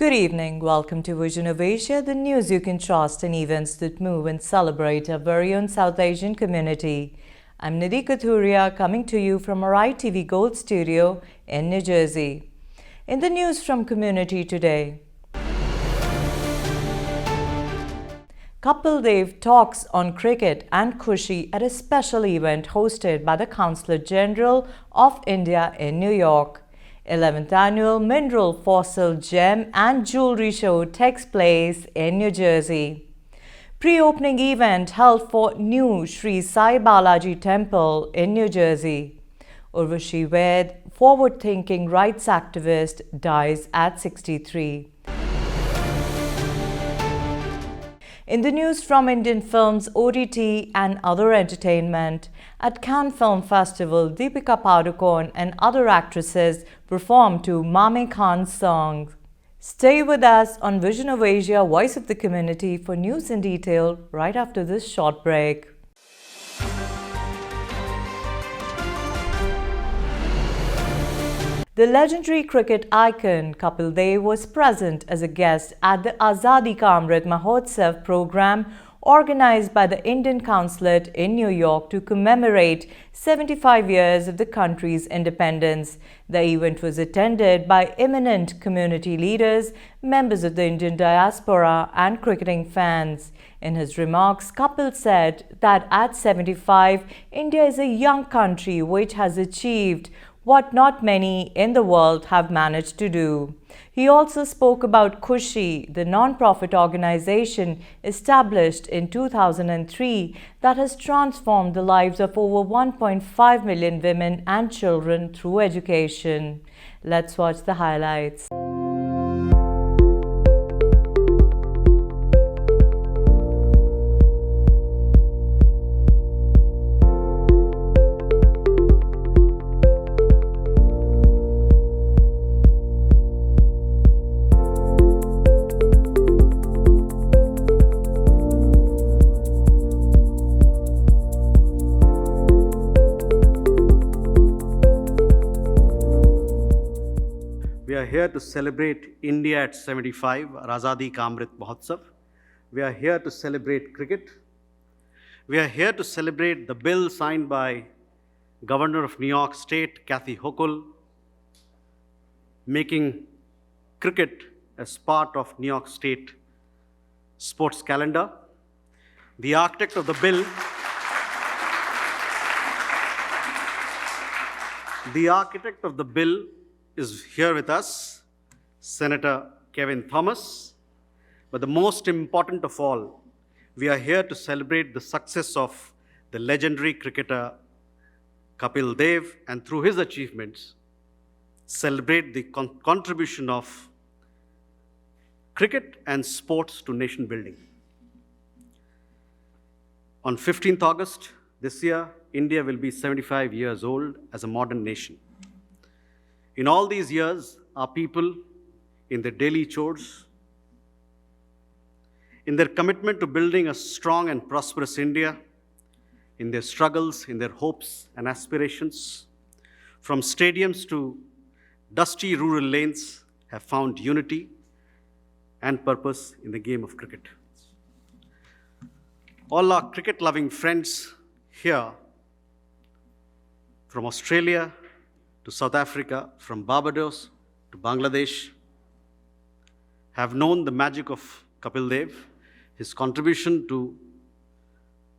Good evening. Welcome to Vision of Asia, the news you can trust and events that move and celebrate our very own South Asian community. I'm Nidhi Kathuria, coming to you from our ITV Gold studio in New Jersey. In the news from community today, Kapil Dev talks on cricket and Khushi at a special event hosted by the Consulate General of India in New York. 11th Annual Mineral Fossil Gem and Jewelry Show takes place in New Jersey. Pre-opening event held for new Sri Sai Balaji Temple in New Jersey. Urvashi Ved, forward-thinking rights activist, dies at 63. In the news from Indian films, OTT and other entertainment, at Cannes Film Festival, Deepika Padukone and other actresses performed to Mame Khan's songs. Stay with us on Vision of Asia, Voice of the Community for news in detail right after this short break. The legendary cricket icon Kapil Dev was present as a guest at the Azadi Ka Amrit Mahotsav program organized by the Indian Consulate in New York to commemorate 75 years of the country's independence. The event was attended by eminent community leaders, members of the Indian diaspora, and cricketing fans. In his remarks, Kapil said that at 75, India is a young country which has achieved what not many in the world have managed to do. He also spoke about Khushi, the non-profit organization established in 2003 that has transformed the lives of over 1.5 million women and children through education. Let's watch the highlights. We are here to celebrate India at 75, Azadi Ka Amrit Mahotsav. We are here to celebrate cricket. We are here to celebrate the bill signed by Governor of New York State, Kathy Hochul, making cricket as part of New York State sports calendar. The architect of the bill is here with us, Senator Kevin Thomas. But the most important of all, we are here to celebrate the success of the legendary cricketer Kapil Dev, and through his achievements, celebrate the contribution of cricket and sports to nation building. On 15th August this year, India will be 75 years old as a modern nation. In all these years, our people, in their daily chores, in their commitment to building a strong and prosperous India, in their struggles, in their hopes and aspirations, from stadiums to dusty rural lanes, have found unity and purpose in the game of cricket. All our cricket-loving friends here, from Australia to South Africa, from Barbados to Bangladesh, have known the magic of Kapil Dev, his contribution to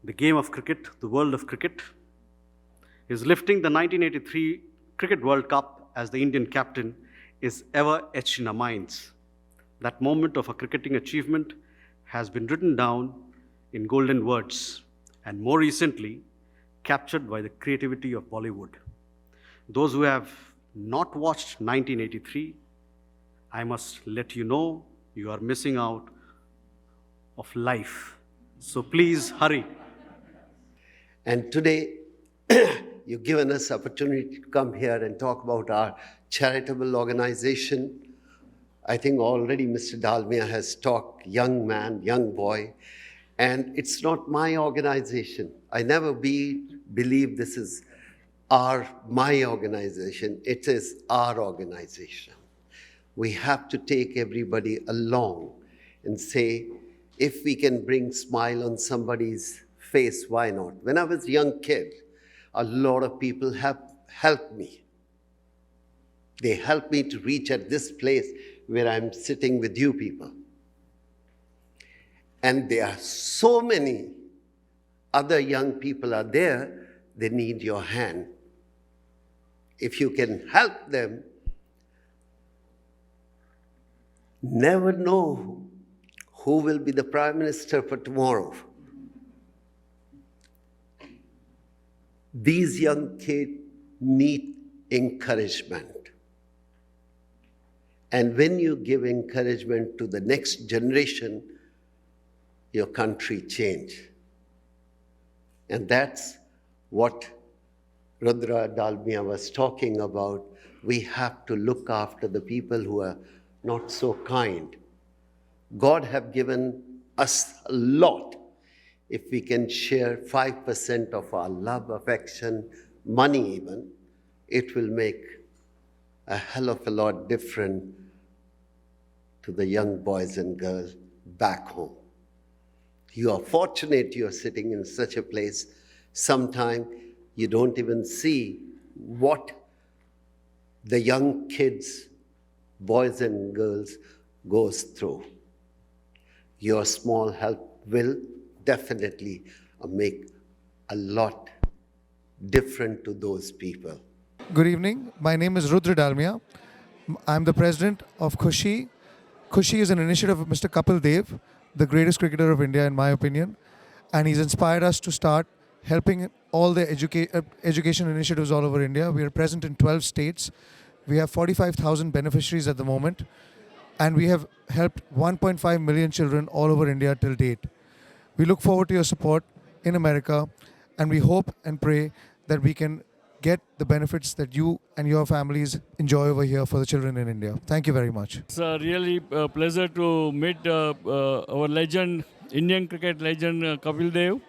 the game of cricket, the world of cricket, his lifting the 1983 Cricket World Cup as the Indian captain is ever etched in our minds. That moment of a cricketing achievement has been written down in golden words and more recently captured by the creativity of Bollywood. Those who have not watched 1983, I must let you know you are missing out of life. So please hurry. And today, you've given us opportunity to come here and talk about our charitable organization. I think already Mr. Dalmia has talked, young man, young boy, and it's not my organization. I never believe this is my organization. It is our organization. We have to take everybody along and say, if we can bring smile on somebody's face, why not? When I was a young kid, a lot of people have helped me. They helped me to reach at this place where I'm sitting with you people. And there are so many other young people are there, they need your hand. If you can help them, never know who will be the Prime Minister for tomorrow. These young kids need encouragement. And when you give encouragement to the next generation, your country change. And that's what Rudra Dalmia was talking about. We have to look after the people who are not so kind. God have given us a lot. If we can share 5% of our love, affection, money even, it will make a hell of a lot different to the young boys and girls back home. You are fortunate you are sitting in such a place. Sometimes you don't even see what the young kids, boys and girls, goes through. Your small help will definitely make a lot different to those people. Good evening. My name is Rudra Dalmia. I'm the president of Khushi. Khushi is an initiative of Mr. Kapil Dev, the greatest cricketer of India, in my opinion. And he's inspired us to start helping all the education initiatives all over India. We are present in 12 states. We have 45,000 beneficiaries at the moment. And we have helped 1.5 million children all over India till date. We look forward to your support in America, and we hope and pray that we can get the benefits that you and your families enjoy over here for the children in India. Thank you very much. It's a really pleasure to meet our legend, Indian cricket legend Kapil Dev.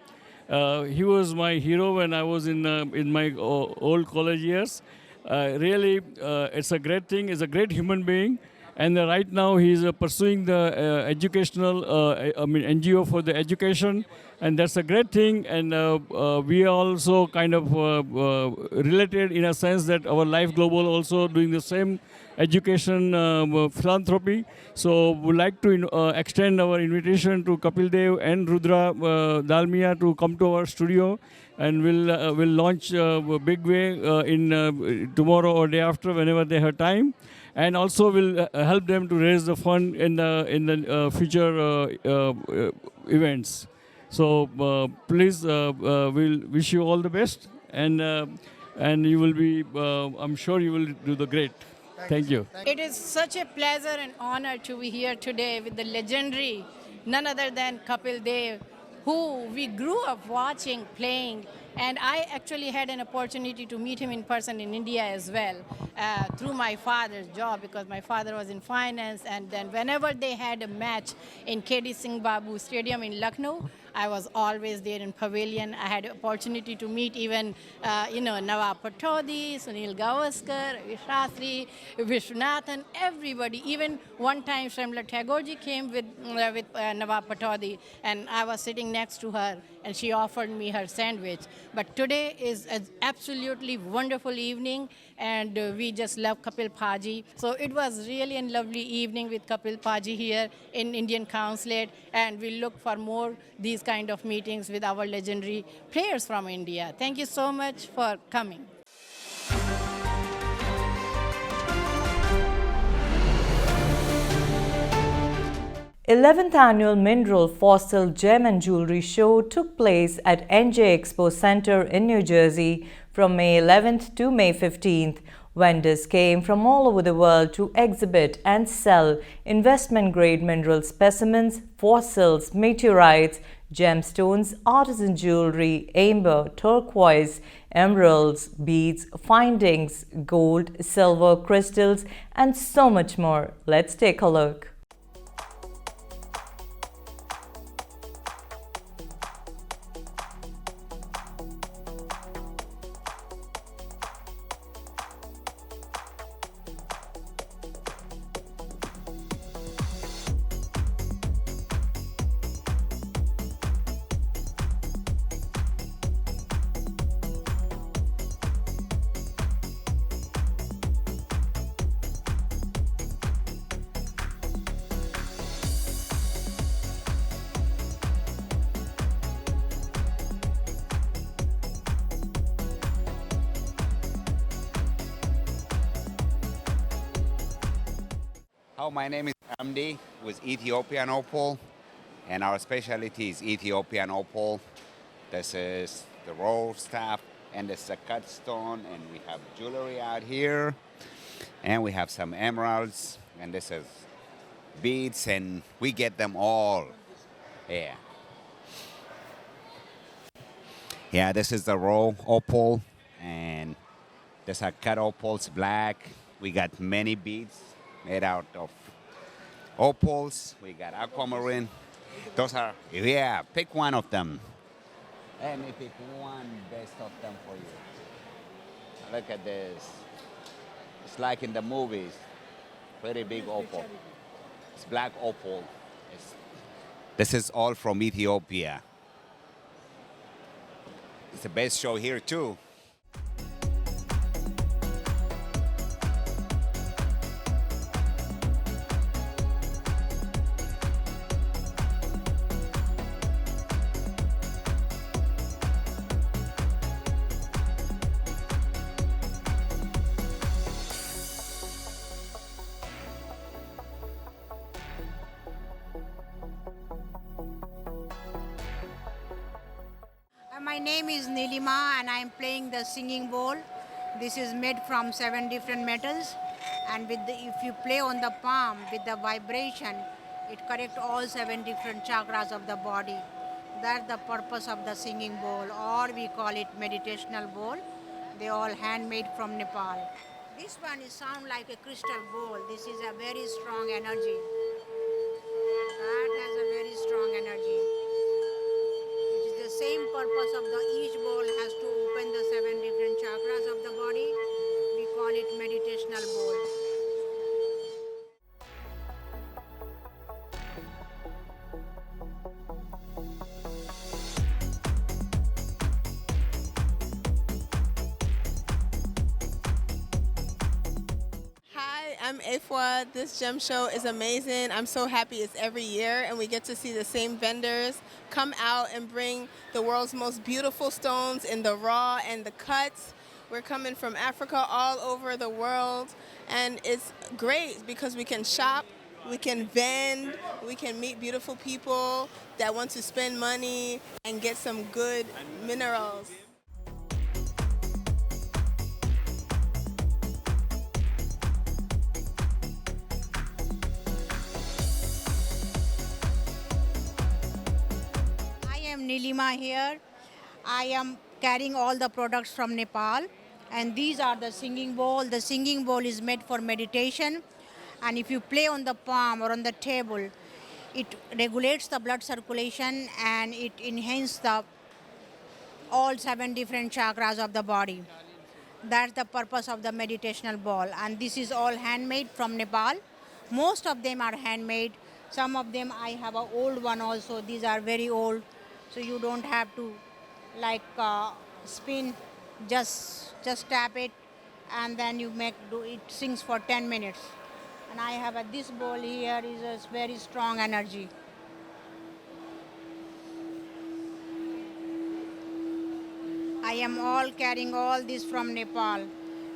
He was my hero when I was in my old college years. Really, it's a great thing. He's a great human being. And right now he is pursuing the educational, NGO for the education, and that's a great thing. And we are also kind of related in a sense that our Life Global also doing the same education philanthropy. So we'd like to extend our invitation to Kapil Dev and Rudra Dalmia to come to our studio, and we'll launch a big way in tomorrow or day after, whenever they have time. And also will help them to raise the fund in the future events. So please, we'll wish you all the best, and you will be. I'm sure you will do the great. Thank you. It is such a pleasure and honor to be here today with the legendary, none other than Kapil Dev, who we grew up watching, playing. And I actually had an opportunity to meet him in person in India as well, through my father's job, because my father was in finance. And then whenever they had a match in KD Singh Babu Stadium in Lucknow, I was always there in pavilion. I had an opportunity to meet even, Nawab Patodi, Sunil Gavaskar, Shastri, Vishwanathan, everybody. Even one time Shamla Tagore came with Nawab Patodi, and I was sitting next to her, and she offered me her sandwich. But today is an absolutely wonderful evening, and we just love Kapil Paji. So it was really a lovely evening with Kapil Paji here in Indian Consulate, and we look for more these kind of meetings with our legendary players from India. Thank you so much for coming. 11th Annual Mineral Fossil Gem and Jewelry Show took place at NJ Expo Center in New Jersey from May 11th to May 15th. Vendors came from all over the world to exhibit and sell investment-grade mineral specimens, fossils, meteorites, gemstones, artisan jewelry, amber, turquoise, emeralds, beads, findings, gold, silver, crystals, and so much more. Let's take a look. Hi, my name is Amdi with Ethiopian Opal, and our specialty is Ethiopian Opal. This is the roll staff, and this is a cut stone, and we have jewelry out here, and we have some emeralds, and this is beads, and we get them all. Yeah. Yeah, this is the raw opal, and this are cut opals, black. We got many beads made out of opals. We got aquamarine. Those are, yeah, pick one of them. Let me pick one best of them for you. Look at this. It's like in the movies. Very big opal. It's black opal. This is all from Ethiopia. It's the best show here too. My name is Nilima and I am playing the singing bowl. This is made from 7 different metals, and if you play on the palm with the vibration, it corrects all 7 different chakras of the body. That's the purpose of the singing bowl, or we call it meditational bowl. They all handmade from Nepal. This one is sound like a crystal bowl. This is a very strong energy. That has a very strong energy. The same purpose of each bowl has to open the 7 different chakras of the body. We call it meditational bowl. Hi, I'm Afua. This gem show is amazing. I'm so happy it's every year and we get to see the same vendors come out and bring the world's most beautiful stones in the raw and the cuts. We're coming from Africa all over the world, and it's great because we can shop, we can vend, we can meet beautiful people that want to spend money and get some good minerals. Nilima here. I am carrying all the products from Nepal, and these are the singing bowl. The singing bowl is made for meditation, and if you play on the palm or on the table, it regulates the blood circulation and it enhances all 7 different chakras of the body. That's the purpose of the meditational bowl, and this is all handmade from Nepal. Most of them are handmade. Some of them I have an old one also. These are very old. So you don't have to spin, just tap it, and then you it sings for 10 minutes. And I have this bowl here is a very strong energy. I am all carrying all this from Nepal.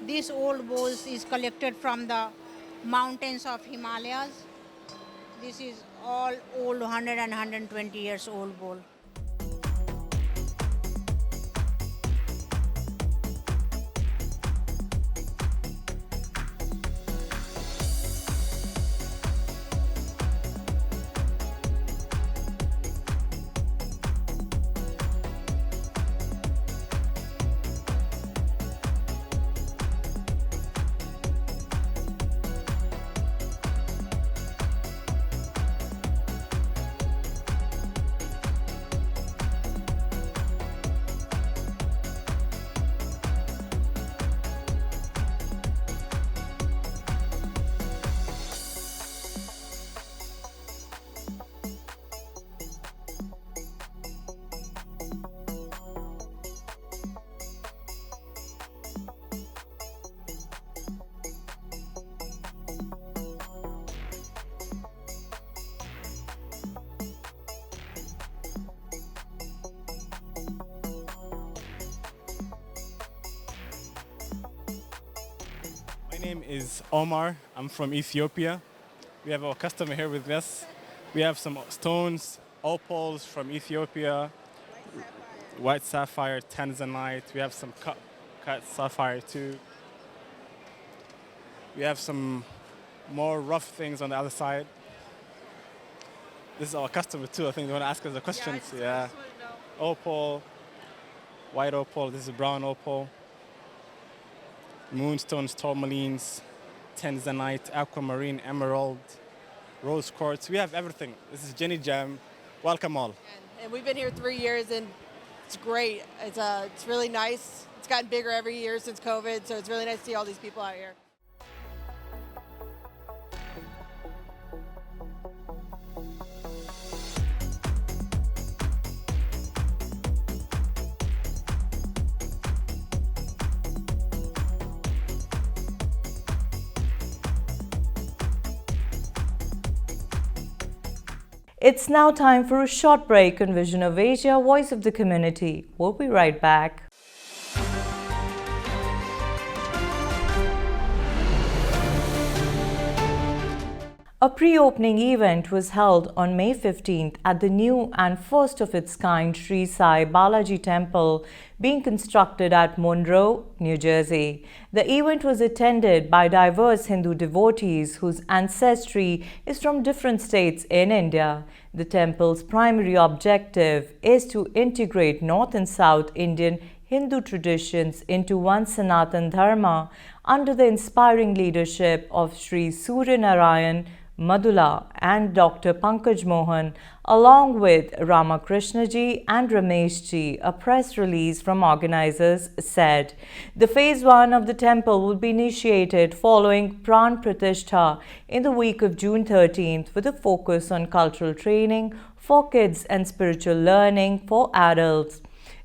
This old bowl is collected from the mountains of Himalayas. This is all old, 100 and 120 years old bowl. My name is Omar. I'm from Ethiopia. We have our customer here with us. We have some stones, opals from Ethiopia, white sapphire, tanzanite. We have some cut sapphire too. We have some more rough things on the other side. This is our customer too. I think they want to ask us the questions. Yeah. Opal, white opal. This is brown opal. Moonstones, tourmalines, tanzanite, aquamarine, emerald, rose quartz. We have everything. This is Jenny Jam. Welcome all. And we've been here 3 years, and it's great. It's really nice. It's gotten bigger every year since COVID, so it's really nice to see all these people out here. It's now time for a short break on Vision of Asia, Voice of the Community. We'll be right back. A pre-opening event was held on May 15th at the new and first of its kind Sri Sai Balaji Temple being constructed at Monroe, New Jersey. The event was attended by diverse Hindu devotees whose ancestry is from different states in India. The temple's primary objective is to integrate North and South Indian Hindu traditions into one Sanatan Dharma under the inspiring leadership of Sri Surya Narayan Madula and Dr. Pankaj Mohan, along with Ramakrishnaji and Rameshji. A press release from organizers said the phase 1 of the temple will be initiated following Pran Pratishtha in the week of June 13th with a focus on cultural training for kids and spiritual learning for adults.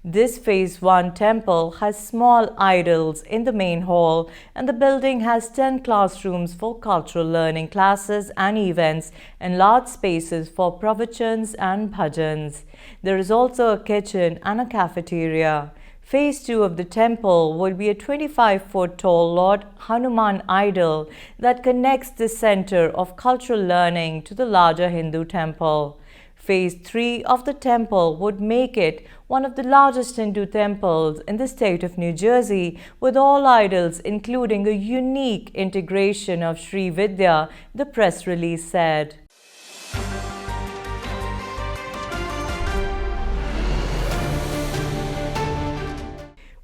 This phase 1 temple has small idols in the main hall, and the building has 10 classrooms for cultural learning classes and events and large spaces for pravachans and bhajans. There is also a kitchen and a cafeteria. Phase 2 of the temple will be a 25-foot tall Lord Hanuman idol that connects the center of cultural learning to the larger Hindu temple. Phase 3 of the temple would make it one of the largest Hindu temples in the state of New Jersey, with all idols, including a unique integration of Sri Vidya, the press release said.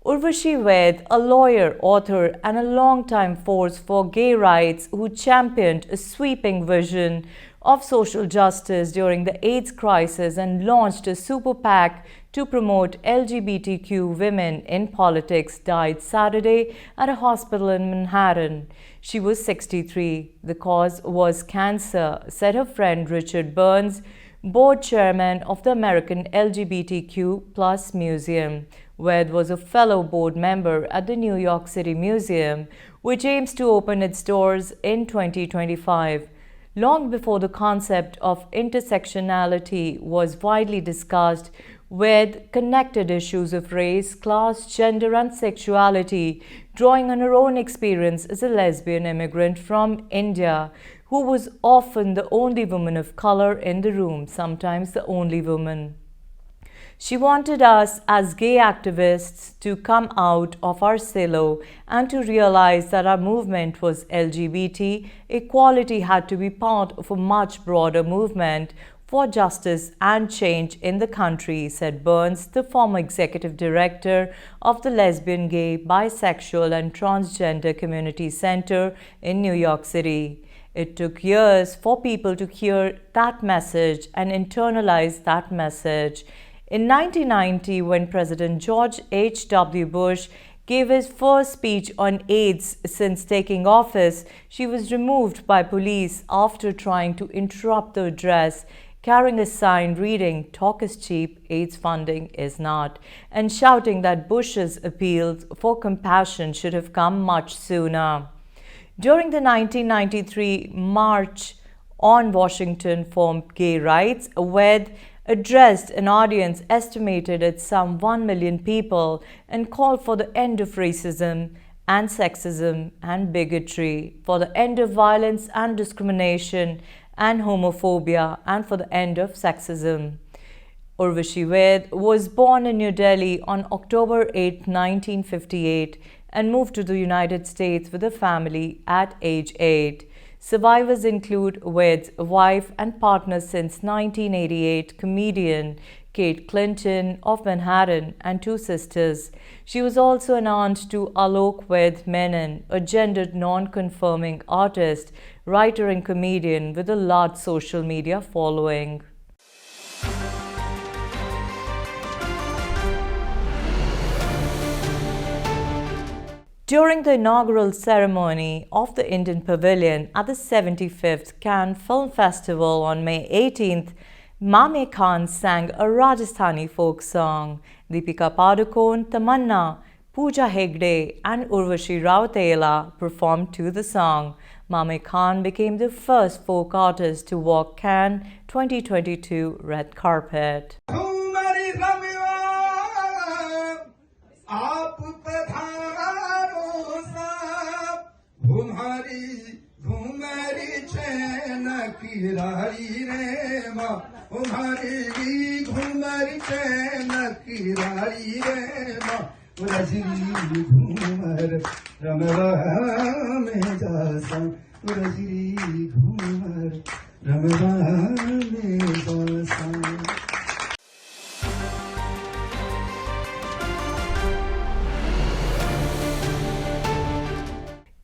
Urvashi Vaid, a lawyer, author, and a longtime force for gay rights who championed a sweeping vision of social justice during the AIDS crisis and launched a super PAC to promote LGBTQ women in politics, died Saturday at a hospital in Manhattan. She was 63. The cause was cancer, said her friend Richard Burns, board chairman of the American LGBTQ+ Museum. Vaid was a fellow board member at the New York City Museum, which aims to open its doors in 2025. Long before the concept of intersectionality was widely discussed, Vaid connected issues of race, class, gender, and sexuality, drawing on her own experience as a lesbian immigrant from India, who was often the only woman of color in the room, sometimes the only woman. She wanted us as gay activists to come out of our silo and to realize that our movement was LGBT. Equality had to be part of a much broader movement for justice and change in the country, said Burns, the former executive director of the Lesbian, Gay, Bisexual and Transgender Community Center in New York City. It took years for people to hear that message and internalize that message. In 1990, when President George H.W. Bush gave his first speech on AIDS since taking office, she was removed by police after trying to interrupt the address, carrying a sign reading, "Talk is cheap, AIDS funding is not," and shouting that Bush's appeals for compassion should have come much sooner. During the 1993 March on Washington for Gay Rights, Vaid addressed an audience estimated at some 1 million people and called for the end of racism and sexism and bigotry, for the end of violence and discrimination and homophobia, and for the end of sexism. Urvashi Ved was born in New Delhi on October 8, 1958 and moved to the United States with a family at age 8. Survivors include Ved's wife and partner since 1988, comedian Kate Clinton of Manhattan, and 2 sisters. She was also an aunt to Alok Ved Menon, a gendered non-conforming artist, writer and comedian with a large social media following. During the inaugural ceremony of the Indian Pavilion at the 75th Cannes Film Festival on May 18th, Mame Khan sang a Rajasthani folk song. Deepika Padukone, Tamanna, Pooja Hegde and Urvashi Rautela performed to the song. Mame Khan became the first folk artist to walk Cannes 2022 red carpet.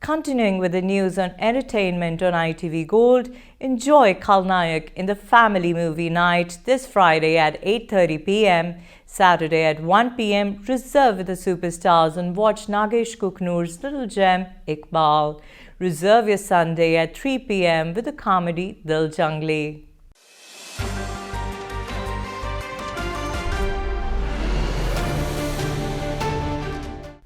Continuing with the news on entertainment on ITV Gold, enjoy Khalnayak in the family movie night this Friday at 8:30 p.m, Saturday at 1 p.m, reserve with the superstars and watch Nagesh Kuknoor's little gem Iqbal. Reserve your Sunday at 3 p.m. with the comedy Dil Jungli.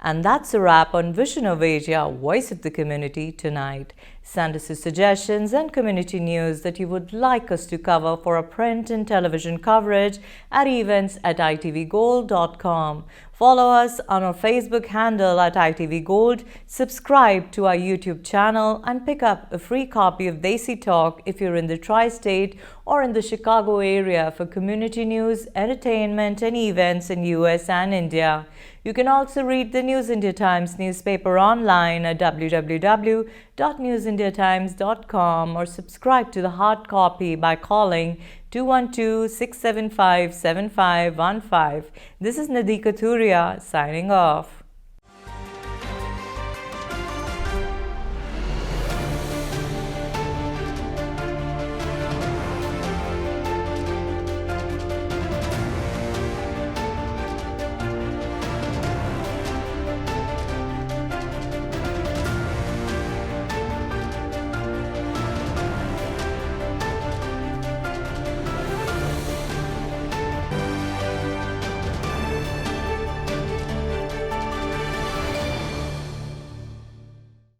And that's a wrap on Vision of Asia, Voice of the Community tonight. Send us your suggestions and community news that you would like us to cover for our print and television coverage at events@itvgold.com. Follow us on our Facebook handle at ITVGold, subscribe to our YouTube channel, and pick up a free copy of Desi Talk if you're in the Tri-State or in the Chicago area for community news, entertainment, and events in US and India. You can also read the News India Times newspaper online at www.newsindiatimes.com or subscribe to the hard copy by calling 212-675-7515. This is Nadika Thuria signing off.